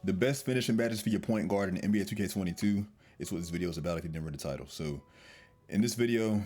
The best finishing badges for your point guard in NBA 2K22 is what this video is about if you didn't read the title. So in this video,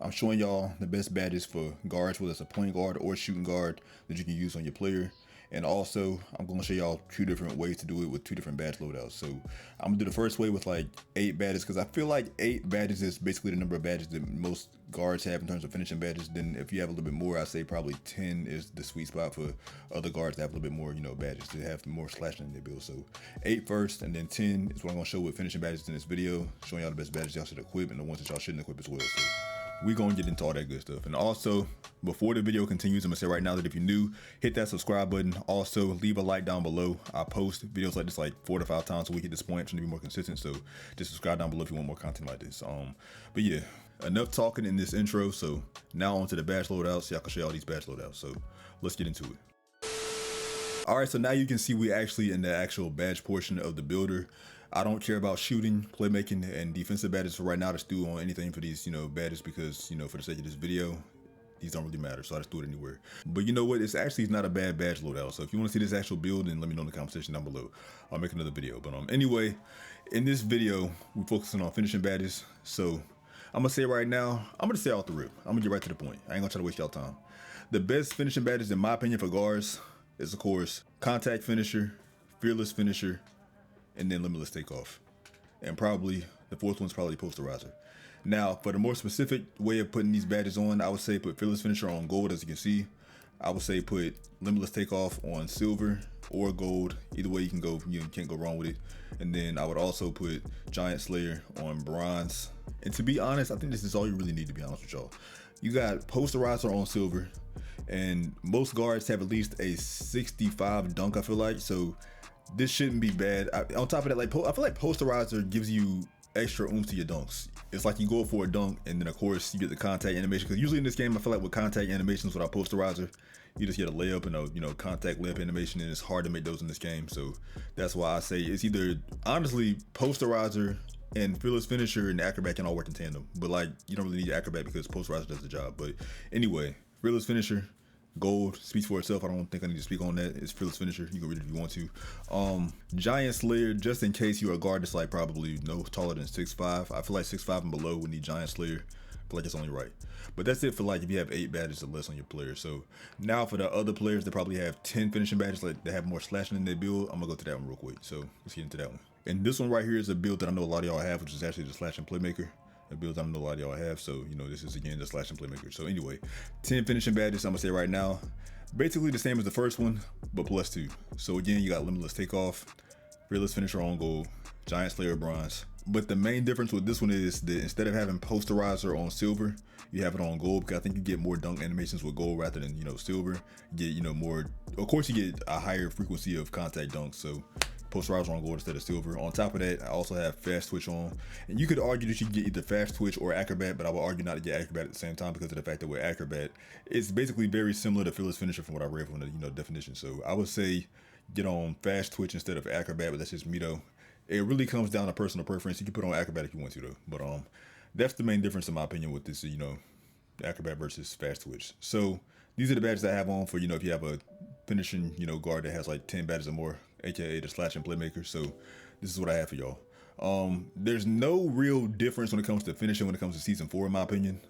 I'm showing y'all the best badges for guards, whether it's a point guard or shooting guard that you can use on your player. And also, I'm going to show y'all two different ways to do it with two different badge loadouts. So I'm going to do the first way with like 8 badges because I feel like 8 badges is basically the number of badges that most guards have in terms of finishing badges. Then if you have a little bit more, I'd say probably 10 is the sweet spot for other guards that have a little bit more, badges to have more slashing in their build. So 8 first, and then 10 is what I'm going to show with finishing badges in this video, showing y'all the best badges y'all should equip and the ones that y'all shouldn't equip as well. So we gonna get into all that good stuff. And also, before the video continues, I'm gonna say right now that if you're new, hit that subscribe button. Also, leave a like down below. I post videos like this like 4 to 5 times a week at this point. I'm trying to be more consistent, so just subscribe down below if you want more content like this. But yeah, enough talking in this intro. So now on to the badge loadouts. Y'all can show y'all these badge loadouts. So let's get into it. All right, so now you can see we actually in the actual badge portion of the builder. I don't care about shooting, playmaking, and defensive badges for right now. Just do on anything for these, badges because, for the sake of this video, these don't really matter. So I just do it anywhere. But you know what? It's actually not a bad badge loadout. So if you want to see this actual build, then let me know in the comment section down below. I'll make another video. But anyway, in this video, we're focusing on finishing badges. So I'm gonna say right now, I'm gonna say off the rip. I'm gonna get right to the point. I ain't gonna try to waste y'all time. The best finishing badges, in my opinion, for guards is of course contact finisher, fearless finisher, and then limitless takeoff. And probably the fourth one's probably posterizer. Now, for the more specific way of putting these badges on, I would say put fearless finisher on gold, as you can see. I would say put limitless takeoff on silver or gold. Either way you can go, you can't go wrong with it. And then I would also put giant slayer on bronze. And to be honest, I think this is all you really need, to be honest with y'all. You got posterizer on silver, and most guards have at least a 65 dunk, I feel like. So this shouldn't be bad. On top of that, like I feel like posterizer gives you extra oomph to your dunks. It's like you go for a dunk, and then of course you get the contact animation. Because usually in this game, I feel like with contact animations without posterizer, you just get a layup and a contact layup animation, and it's hard to make those in this game. So that's why I say it's either honestly posterizer and fearless finisher and acrobat can all work in tandem. But like you don't really need acrobat because posterizer does the job. But anyway, fearless finisher. Gold speaks for itself. I don't think I need to speak on that. It's fearless finisher. You can read it if you want to. Giant slayer, just in case you're a guard that's like probably no taller than 6'5". I feel like 6'5" and below would need giant slayer. I feel like it's only right. But that's it for like if you have 8 badges or less on your player. So now for the other players that probably have 10 finishing badges, like they have more slashing in their build, I'm gonna go to that one real quick. So let's get into that one. And this one right here is a build that I know a lot of y'all have, which is actually the slashing playmaker. A build I know a lot of y'all have, so this is again the slashing playmaker. So anyway, 10 finishing badges, I'm gonna say right now, basically the same as the first one, but plus 2. So again, you got limitless takeoff, fearless finisher on gold, giant slayer bronze. But the main difference with this one is that instead of having posterizer on silver, you have it on gold, because I think you get more dunk animations with gold rather than silver. You get more, of course you get a higher frequency of contact dunks, so posterizer on gold instead of silver. On top of that, I also have fast twitch on, and you could argue that you get either fast twitch or acrobat, but I would argue not to get acrobat at the same time because of the fact that with acrobat, it's basically very similar to fearless finisher from what I read from the definition. So I would say get on fast twitch instead of acrobat, but that's just me though. It really comes down to personal preference. You can put on acrobat if you want to though, but that's the main difference in my opinion with this, acrobat versus fast twitch. So these are the badges I have on for if you have a finishing guard that has like 10 badges or more, aka the slashing playmaker. So this is what I have for y'all. There's no real difference when it comes to finishing when it comes to season 4 in my opinion.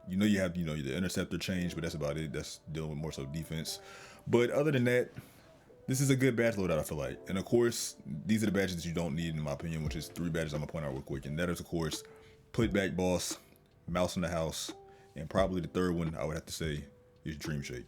You have the interceptor change, but that's about it. That's dealing with more so defense. But other than that, this is a good badge loadout, I feel like. And of course, these are the badges that you don't need in my opinion, which is 3 badges I'm gonna point out real quick. And that is of course putback boss, mouse in the house, and probably the third one I would have to say is dream shake.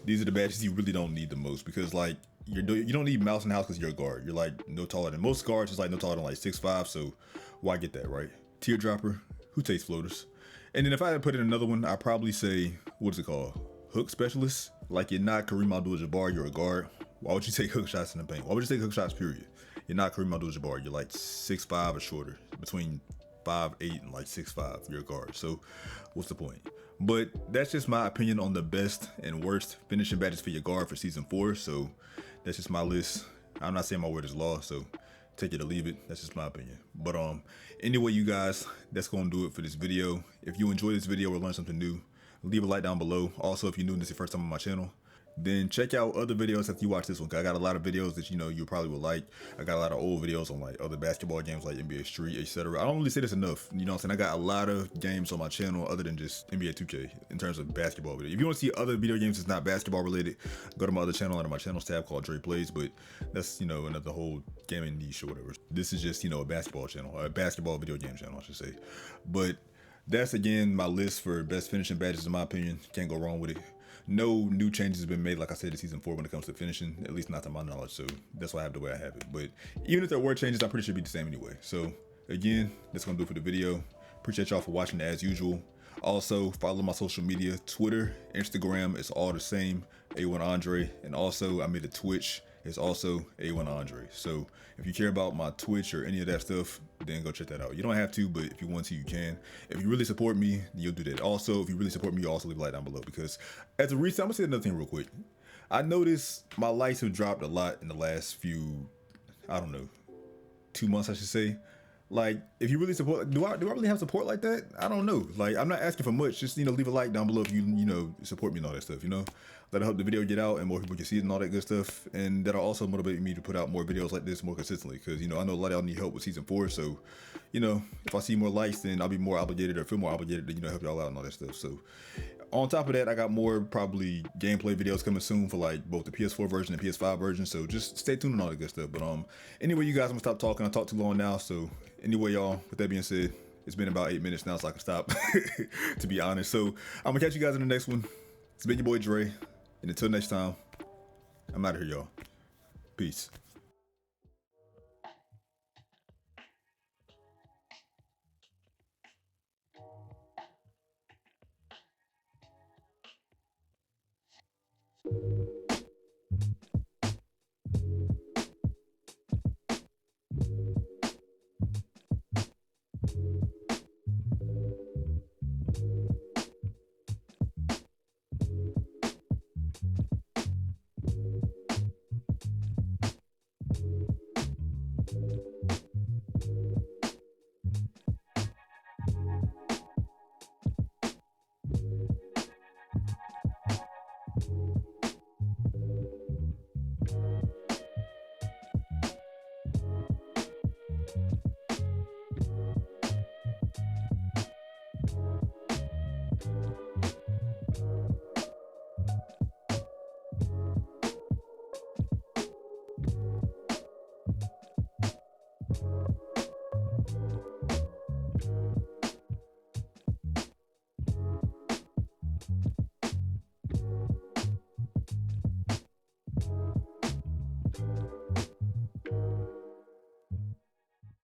These are the badges you really don't need the most, because like you don't need mouse in the house because you're a guard. You're like no taller than most guards. It's like no taller than like 6'5", so why get that, right? Teardropper, who takes floaters? And then if I had to put in another one, I'd probably say, what's it called? Hook specialist. Like you're not Kareem Abdul-Jabbar, you're a guard. Why would you take hook shots in the paint? Why would you take hook shots, period? You're not Kareem Abdul-Jabbar. You're like 6'5" or shorter, between 5'8" and like 6'5". You're a guard. So what's the point? But that's just my opinion on the best and worst finishing badges for your guard for season 4. So that's just my list. I'm not saying my word is law, so take it or leave it. That's just my opinion. But anyway, you guys, that's gonna do it for this video. If you enjoyed this video or learned something new, leave a like down below. Also, if you're new and this is your first time on my channel, then check out other videos after you watch this one. 'Cause I got a lot of videos that you probably would like. I got a lot of old videos on like other basketball games like NBA Street, etc. I don't really say this enough. You know what I'm saying? I got a lot of games on my channel other than just NBA 2K in terms of basketball video. If you want to see other video games that's not basketball related, go to my other channel under my channels tab called Dre Plays. But that's another whole gaming niche or whatever. This is just a basketball channel, a basketball video game channel, I should say. But that's again my list for best finishing badges in my opinion. Can't go wrong with it. No new changes have been made, like I said, in season 4 when it comes to finishing, at least not to my knowledge. So that's why I have the way I have it. But even if there were changes, I'm pretty sure it'd be the same anyway. So again, that's gonna do it for the video. Appreciate y'all for watching as usual. Also, follow my social media, Twitter, Instagram, it's all the same, A1Andre. And also, I made a Twitch, it's also A1Andre. So if you care about my Twitch or any of that stuff, then go check that out. You don't have to, but if you want to, you can. If you really support me, then you'll do that. Also, if you really support me, you also leave a like down below. Because as a recent, I'm gonna say another thing real quick. I noticed my likes have dropped a lot in the last few, I don't know, 2 months, I should say. Like, if you really support, do I really have support like that? I don't know. Like, I'm not asking for much. Just leave a like down below if you support me and all that stuff. That'll help the video get out and more people can see it and all that good stuff. And that'll also motivate me to put out more videos like this more consistently. Because I know a lot of y'all need help with season 4. So if I see more likes, then I'll be more obligated or feel more obligated to help y'all out and all that stuff. So on top of that, I got more probably gameplay videos coming soon for like both the PS4 version and PS5 version. So just stay tuned on all that good stuff. But anyway, you guys, I'm gonna stop talking. I talked too long now. So anyway, y'all, with that being said, it's been about 8 minutes now, so I can stop, to be honest. So I'm gonna catch you guys in the next one. It's been your boy Dre, and until next time, I'm out of here, y'all. Peace.